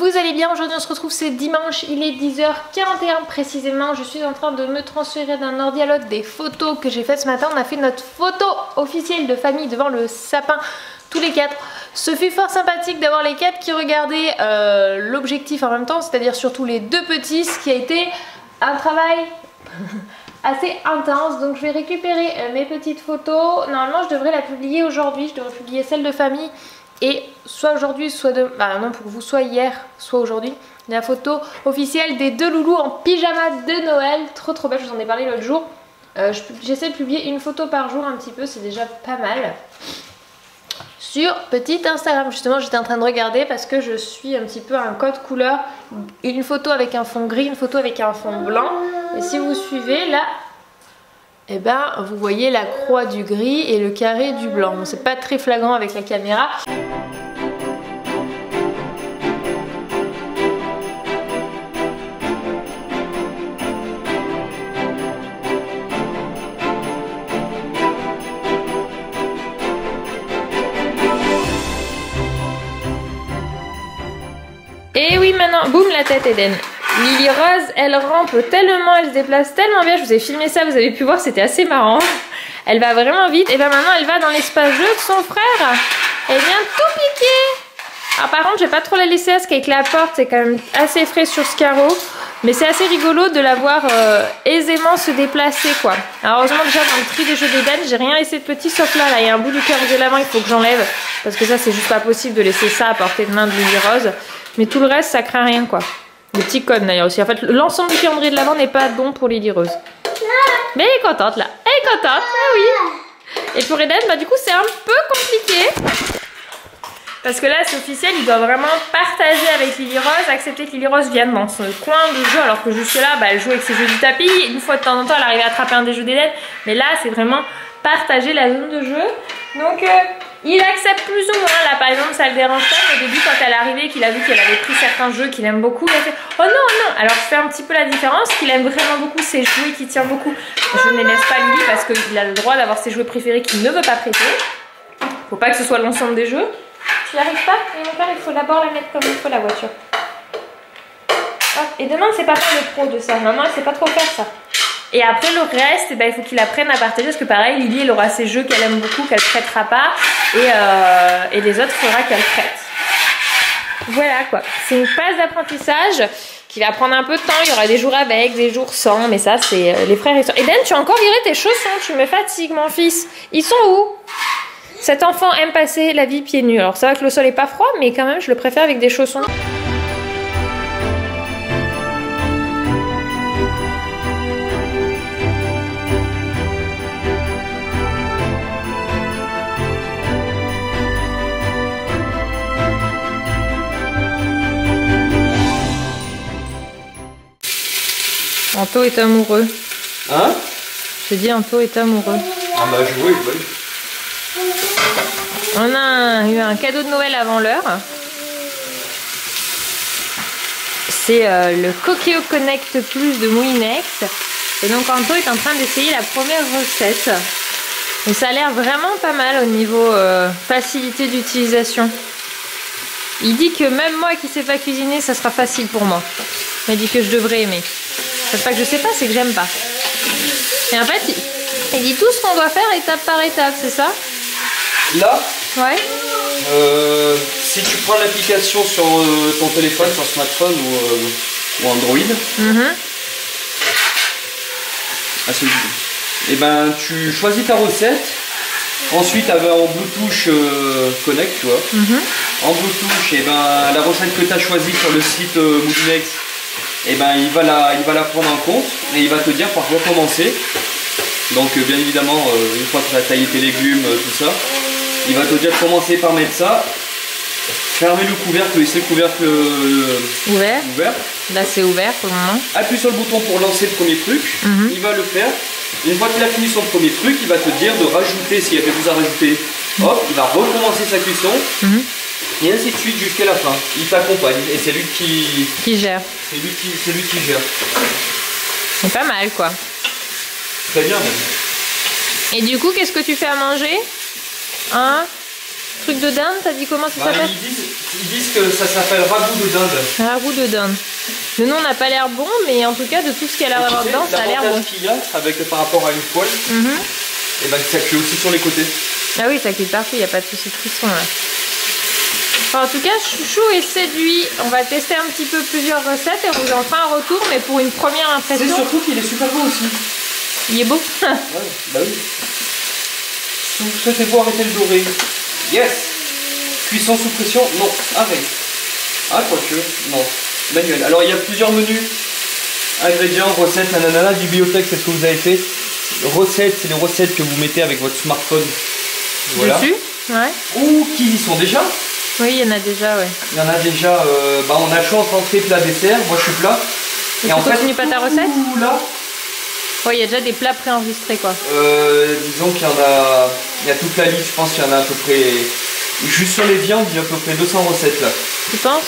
vous allez bien. Aujourd'hui on se retrouve, c'est dimanche, il est 10h41 précisément. Je suis en train de me transférer d'un ordi à l'autre des photos que j'ai faites ce matin. On a fait notre photo officielle de famille devant le sapin, tous les quatre. Ce fut fort sympathique d'avoir les quatre qui regardaient l'objectif en même temps, c'est-à-dire surtout les deux petits, ce qui a été un travail assez intense. Donc je vais récupérer mes petites photos. Normalement je devrais la publier aujourd'hui, je devrais publier celle de famille. Et soit aujourd'hui, soit demain, bah non pour vous, soit hier, soit aujourd'hui, la photo officielle des deux loulous en pyjama de Noël. Trop belle, je vous en ai parlé l'autre jour. J'essaie de publier une photo par jour un petit peu, c'est déjà pas mal. Sur petit Instagram, justement, j'étais en train de regarder parce que je suis un petit peu un code couleur. Une photo avec un fond gris, une photo avec un fond blanc. Et si vous suivez, là, eh ben, vous voyez la croix du gris et le carré du blanc. Bon, c'est pas très flagrant avec la caméra. Et oui, maintenant, boum la tête Eden. Lily Rose, elle rampe tellement, elle se déplace tellement bien. Je vous ai filmé ça, vous avez pu voir, c'était assez marrant. Elle va vraiment vite. Et bien maintenant, elle va dans l'espace jeu de son frère. Elle vient tout piquer. Alors par contre, je vais pas trop la laisser parce qu'avec la porte, c'est quand même assez frais sur ce carreau. Mais c'est assez rigolo de la voir aisément se déplacer, quoi. Alors heureusement, déjà dans le tri des jeux d'Eden, j'ai rien laissé de petit sauf là. Là, il y a un bout du cœur de l'avant, il faut que j'enlève. Parce que ça, c'est juste pas possible de laisser ça à portée de main de Lily Rose. Mais tout le reste, ça craint rien, quoi. Des petits codes d'ailleurs aussi. En fait, l'ensemble du calendrier de l'avant n'est pas bon pour Lily Rose. Mais elle est contente là. Elle est contente, ah oui. Et pour Eden, bah du coup, c'est un peu compliqué. Parce que là, c'est officiel, il doit vraiment partager avec Lily Rose, accepter que Lily Rose vienne dans son coin de jeu, alors que jusque là, bah, elle joue avec ses jeux du tapis. Une fois de temps en temps, elle arrive à attraper un des jeux d'Eden. Mais là, c'est vraiment partager la zone de jeu. Donc, il accepte plus ou moins. Là, par exemple, ça le dérange pas. Mais au début, quand elle est arrivée, qu'il a vu qu'elle avait pris certains jeux qu'il aime beaucoup, il a fait « Oh non, non !» Alors, je fais un petit peu la différence. Qu'il aime vraiment beaucoup ses jouets, qu'il tient beaucoup. Je ne les laisse pas Lily parce qu'il a le droit d'avoir ses jouets préférés qu'il ne veut pas prêter. Faut pas que ce soit l'ensemble des jeux. Tu n'y arrives pas? Et mon père, il faut d'abord la mettre comme il faut, la voiture. Hop. Et demain, c'est pas faire le pro de ça. Maman, elle sait pas trop faire ça. Et après, le reste, eh ben, il faut qu'il apprenne à partager. Parce que pareil, Lily, elle aura ses jeux qu'elle aime beaucoup, qu'elle prêtera pas. Et les autres, il faudra qu'elle prête. Voilà, quoi. C'est une phase d'apprentissage qui va prendre un peu de temps. Il y aura des jours avec, des jours sans. Mais ça, c'est les frères et soeurs. Eden, tu as encore viré tes chaussons. Tu me fatigues, mon fils. Ils sont où? Cet enfant aime passer la vie pieds nus. Alors c'est vrai que le sol est pas froid, mais quand même je le préfère avec des chaussons. Anto est amoureux. Hein? Je dis Anto est amoureux. Ah bah oui, oui. On a eu un cadeau de Noël avant l'heure. C'est le Cookéo Connect Plus de Moulinex. Et donc Anto est en train d'essayer la première recette. Et ça a l'air vraiment pas mal au niveau facilité d'utilisation. Il dit que même moi qui sais pas cuisiner, ça sera facile pour moi. Il m'a dit que je devrais aimer. C'est pas que je sais pas, c'est que j'aime pas. Et en fait, il dit tout ce qu'on doit faire étape par étape, c'est ça? Là, ouais. Si tu prends l'application sur ton téléphone, sur smartphone ou Android, et ben tu choisis ta recette. Ensuite, en Bluetooth Connect, tu vois. En Bluetooth, et ben la recette que tu as choisie sur le site Moulinex, et ben il va la prendre en compte et il va te dire par quoi commencer. Donc bien évidemment, une fois que tu as taillé tes légumes, tout ça. Il va te dire de commencer par mettre ça, fermer le couvercle, laisser le couvercle ouvert. Là c'est ouvert pour le moment. Appuie sur le bouton pour lancer le premier truc, il va le faire. Une fois qu'il a fini son premier truc, il va te dire de rajouter, s'il y a quelque chose à rajouter. Hop, il va recommencer sa cuisson, et ainsi de suite jusqu'à la fin. Il t'accompagne et c'est lui qui gère. C'est lui qui gère. C'est pas mal quoi. Très bien même. Et du coup, qu'est-ce que tu fais à manger? Hein? Truc de dinde, t'as dit comment ça s'appelle? Ils disent que ça s'appelle ragoût de dinde. Ragoût de dinde. Le nom n'a pas l'air bon, mais en tout cas, de tout ce qu'elle a d'avoir dedans, ça a l'air bon. Qu'il y a avec, par rapport à une poêle, et ben ça cuit aussi sur les côtés. Ah oui, ça cuit partout, il n'y a pas de soucis de cuisson là. Enfin, en tout cas, chouchou est séduit. On va tester un petit peu plusieurs recettes et on vous en fera un retour, mais pour une première impression. C'est surtout qu'il est super beau aussi. Il est beau. Ouais, bah oui. Souhaitez-vous arrêter le doré? Yes. Cuisson sous pression? Non. Arrête. Ah, quoique. Non. Manuel. Alors, il y a plusieurs menus. Ingrédients, recettes, nanana, du biotech, c'est ce que vous avez fait. Recettes, c'est les recettes que vous mettez avec votre smartphone. Voilà. Dessus? Ouais. Ou qui y sont déjà? Oui, il y en a déjà, ouais. Il y en a déjà. Bah, on a le choix entre entrée, plat, dessert. Moi, je suis plat. Et en fait, tu continues pas ta recette? Là. Ouais, il y a déjà des plats préenregistrés, quoi. Disons qu'il y en a. Il y a toute la liste, je pense qu'il y en a à peu près. Juste sur les viandes, il y a à peu près 200 recettes là. Tu penses?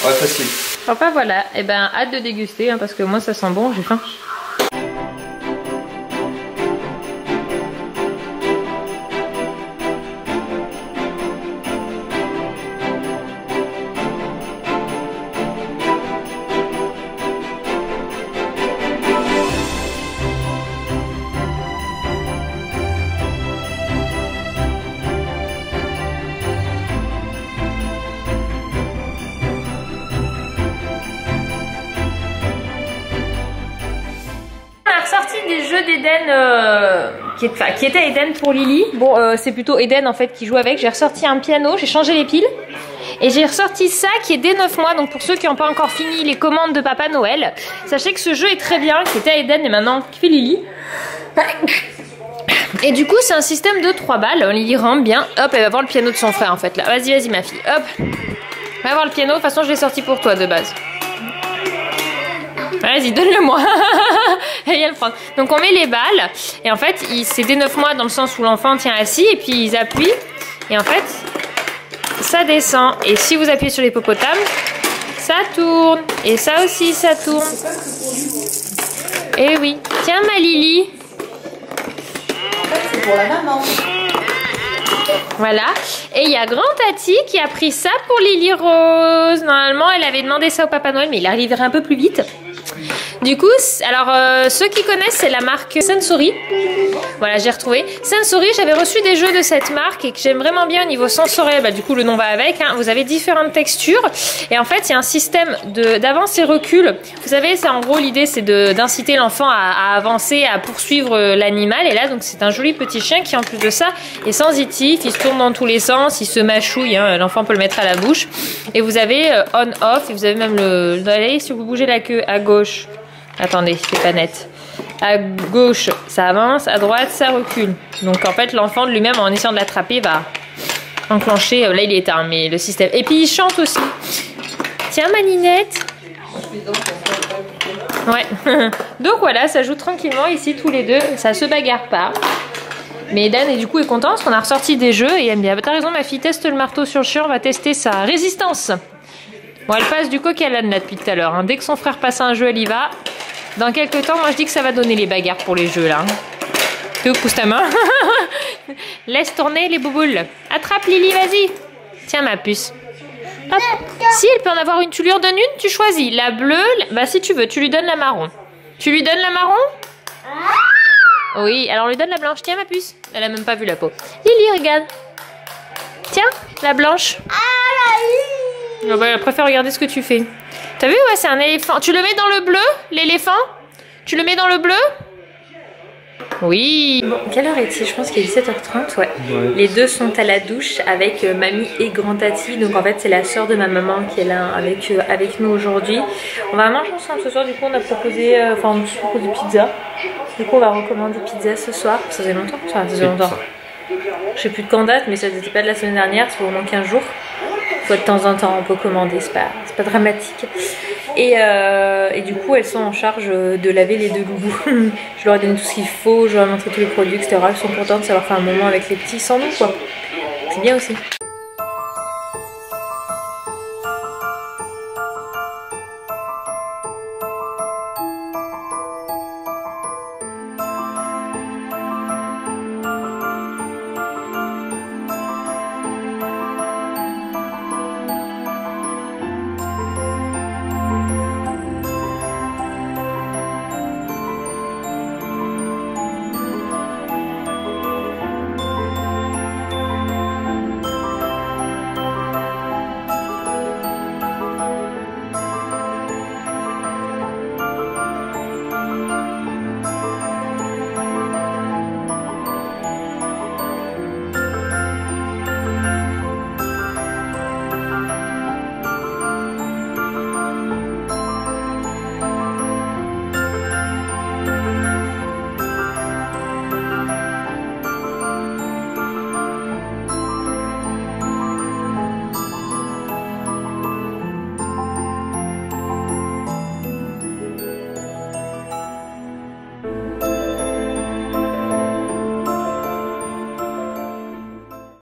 Ouais, facile. Enfin voilà, et ben hâte de déguster, hein, parce que moi ça sent bon, j'ai faim. Des jeux d'Eden qui était Eden pour Lily. Bon, c'est plutôt Eden en fait qui joue avec. J'ai ressorti un piano, j'ai changé les piles et j'ai ressorti ça qui est dès 9 mois. Donc pour ceux qui n'ont pas encore fini les commandes de Papa Noël, sachez que ce jeu est très bien, qui était Eden et maintenant qui fait Lily. Et du coup c'est un système de 3 balles. Lily rentre bien. Hop, elle va voir le piano de son frère en fait là. Vas-y, vas-y ma fille. Hop, va voir le piano. De toute façon je l'ai sorti pour toi de base. Vas-y, donne-le-moi. Elle vient le prendre. Donc on met les balles. Et en fait, c'est dès 9 mois dans le sens où l'enfant tient assis. Et puis ils appuient. Et en fait, ça descend. Et si vous appuyez sur l'hippopotame, ça tourne. Et ça aussi, ça tourne. Et oui. Tiens ma Lily. C'est pour la maman. Voilà. Et il y a Grand Tati qui a pris ça pour Lily Rose. Normalement, elle avait demandé ça au Papa Noël, mais il arriverait un peu plus vite. Du coup, alors ceux qui connaissent, c'est la marque Sensory. Voilà, j'ai retrouvé. Sensory, j'avais reçu des jeux de cette marque et que j'aime vraiment bien au niveau sensoriel. Bah, du coup, le nom va avec. Hein. Vous avez différentes textures. Et en fait, il y a un système d'avance et recul. Vous savez, c'est en gros, l'idée, c'est d'inciter l'enfant à avancer, à poursuivre l'animal. Et là, donc, c'est un joli petit chien qui, en plus de ça, est sensitif. Il se tourne dans tous les sens. Il se mâchouille. Hein. L'enfant peut le mettre à la bouche. Et vous avez on-off. Et vous avez même allez, si vous bougez la queue à gauche. Attendez, c'est pas net. À gauche, ça avance, à droite, ça recule. Donc en fait, l'enfant de lui-même, en essayant de l'attraper, va enclencher. Là, il est éteint, mais le système. Et puis, il chante aussi. Tiens, ma ninette. Ouais. Donc voilà, ça joue tranquillement ici, tous les deux. Ça se bagarre pas. Mais Dan, et du coup, est content parce qu'on a ressorti des jeux et elle me dit, ah, bah, t'as raison, ma fille, teste le marteau sur le chien, on va tester sa résistance. Bon, elle passe du coq à l'âne là depuis tout à l'heure. Hein. Dès que son frère passe à un jeu, elle y va. Dans quelques temps, moi je dis que ça va donner les bagarres pour les jeux là. Tu pousse ta main. Laisse tourner les bouboules. Attrape Lily, vas-y. Tiens ma puce. Hop. Si elle peut en avoir une, tu lui en donnes une, tu choisis. La bleue, bah si tu veux, tu lui donnes la marron. Tu lui donnes la marron? Oui, alors on lui donne la blanche. Tiens ma puce. Elle a même pas vu la peau. Lily, regarde. Tiens, la blanche. Oh bah, elle préfère regarder ce que tu fais. T'as vu, ouais, c'est un éléphant. Tu le mets dans le bleu, l'éléphant? Tu le mets dans le bleu? Oui. Bon, quelle heure est-il? Je pense qu'il est 17h30, ouais. Les deux sont à la douche avec mamie et grand tati. Donc en fait, c'est la soeur de ma maman qui est là avec nous aujourd'hui. On va manger ensemble ce soir. Du coup, on a proposé, on nous propose pizza. Du coup, on va recommander pizza ce soir. Ça faisait longtemps? Ça faisait longtemps. Je sais plus de quand date, mais ça n'était pas de la semaine dernière. C'est au moins 15 jours. De temps en temps on peut commander, c'est pas dramatique. Et du coup elles sont en charge de laver les deux loulous. Je leur ai donné tout ce qu'il faut, je leur ai montré tous les produits, etc. Elles sont contentes, ça leur fait un moment avec les petits sans nous quoi. C'est bien aussi.